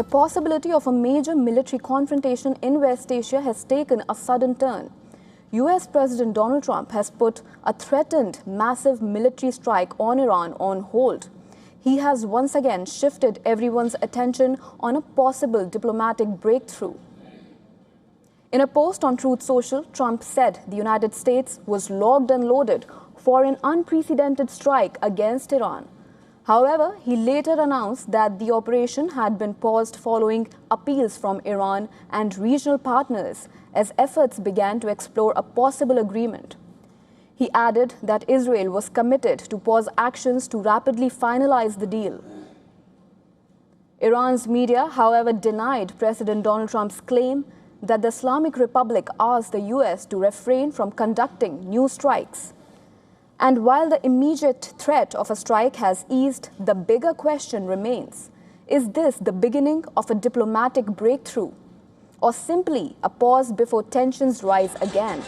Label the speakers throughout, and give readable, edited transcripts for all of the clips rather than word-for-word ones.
Speaker 1: possibility of a major military confrontation in West Asia has taken a sudden turn. US President Donald Trump has put a threatened massive military strike on Iran on hold. He has once again shifted everyone's attention on a possible diplomatic breakthrough. In a post on Truth Social, Trump said the United States was locked and loaded for an unprecedented strike against Iran. However, he later announced that the operation had been paused following appeals from Iran and regional partners as efforts began to explore a possible agreement. He added that Israel was committed to pause actions to rapidly finalize the deal. Iran's media, however, denied President Donald Trump's claim that the Islamic Republic asked the US to refrain from conducting new strikes. And while the immediate threat of a strike has eased, the bigger question remains: is this the beginning of a diplomatic breakthrough, or simply a pause before tensions rise again?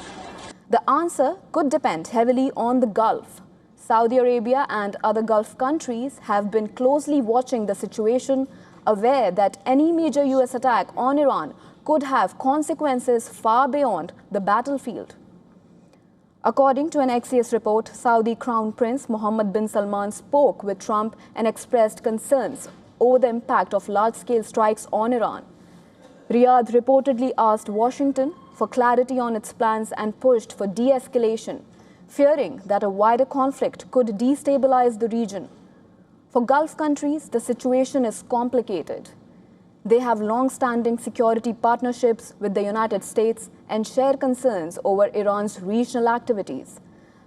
Speaker 1: The answer could depend heavily on the Gulf. Saudi Arabia and other Gulf countries have been closely watching the situation, aware that any major US attack on Iran could have consequences far beyond the battlefield. According to an Axios report, Saudi Crown Prince Mohammed bin Salman spoke with Trump and expressed concerns over the impact of large-scale strikes on Iran. Riyadh reportedly asked Washington for clarity on its plans and pushed for de-escalation, fearing that a wider conflict could destabilize the region. For Gulf countries, the situation is complicated. They have long-standing security partnerships with the United States and share concerns over Iran's regional activities.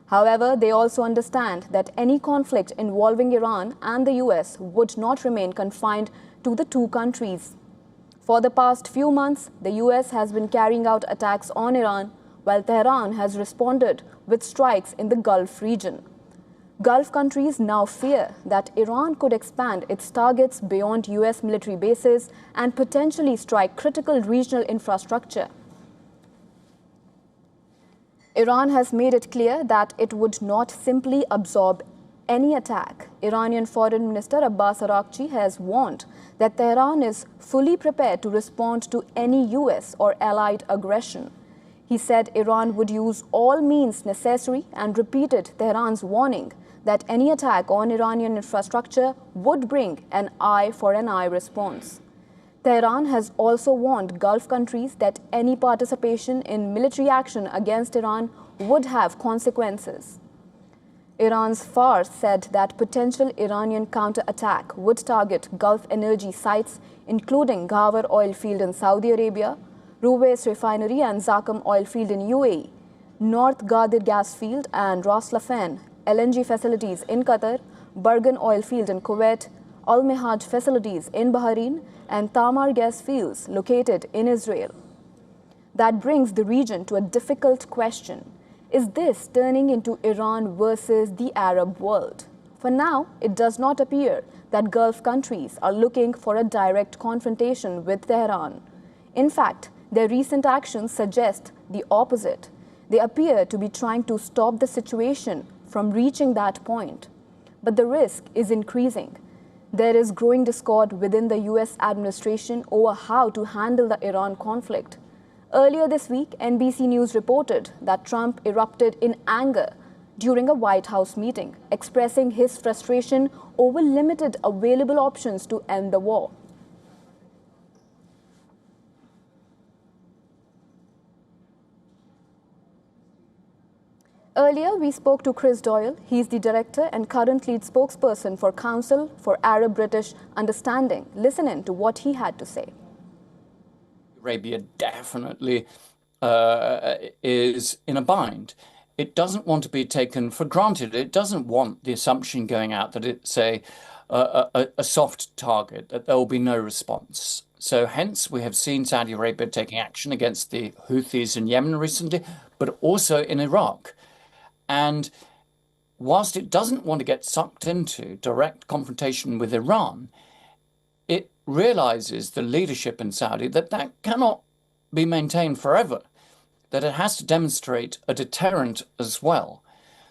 Speaker 1: However, they also understand that any conflict involving Iran and the US would not remain confined to the two countries. For the past few months, the US has been carrying out attacks on Iran, while Tehran has responded with strikes in the Gulf region. Gulf countries now fear that Iran could expand its targets beyond US military bases and potentially strike critical regional infrastructure. Iran has made it clear that it would not simply absorb any attack. Iranian Foreign Minister Abbas Araghchi has warned that Tehran is fully prepared to respond to any US or allied aggression. He said Iran would use all means necessary and repeated Tehran's warning that any attack on Iranian infrastructure would bring an eye for an eye response. Tehran has also warned Gulf countries that any participation in military action against Iran would have consequences. Iran's Fars said that potential Iranian counterattack would target Gulf energy sites, including Ghawar oil field in Saudi Arabia, Ruwais refinery and Zakum oil field in UAE, North Ghadir gas field and Ras Laffan LNG facilities in Qatar, Bargan oil field in Kuwait, Al Mehaj facilities in Bahrain, and Tamar gas fields located in Israel. That brings the region to a difficult question. Is this turning into Iran versus the Arab world? For now, it does not appear that Gulf countries are looking for a direct confrontation with Tehran. In fact, their recent actions suggest the opposite. They appear to be trying to stop the situation from reaching that point. But the risk is increasing. There is growing discord within the US administration over how to handle the Iran conflict. Earlier this week, NBC News reported that Trump erupted in anger during a White House meeting, expressing his frustration over limited available options to end the war. Earlier, we spoke to Chris Doyle. He's the director and current lead spokesperson for Council for Arab-British Understanding. Listen in to what he had to say.
Speaker 2: Arabia definitely is in a bind. It doesn't want to be taken for granted. It doesn't want the assumption going out that it's a soft target, that there will be no response. So hence we have seen Saudi Arabia taking action against the Houthis in Yemen recently, but also in Iraq. And whilst it doesn't want to get sucked into direct confrontation with Iran, it realizes, the leadership in Saudi, that that cannot be maintained forever, that it has to demonstrate a deterrent as well.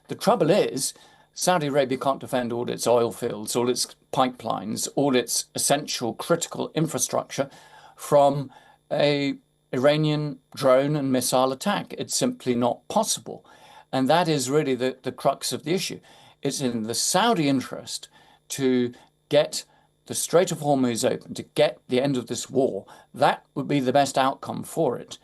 Speaker 2: The trouble is, Saudi Arabia can't defend all its oil fields, all its pipelines, all its essential critical infrastructure from a Iranian drone and missile attack. It's simply not possible. And that is really the crux of the issue. It's in the Saudi interest to get the Strait of Hormuz open, to get the end of this war. That would be the best outcome for it.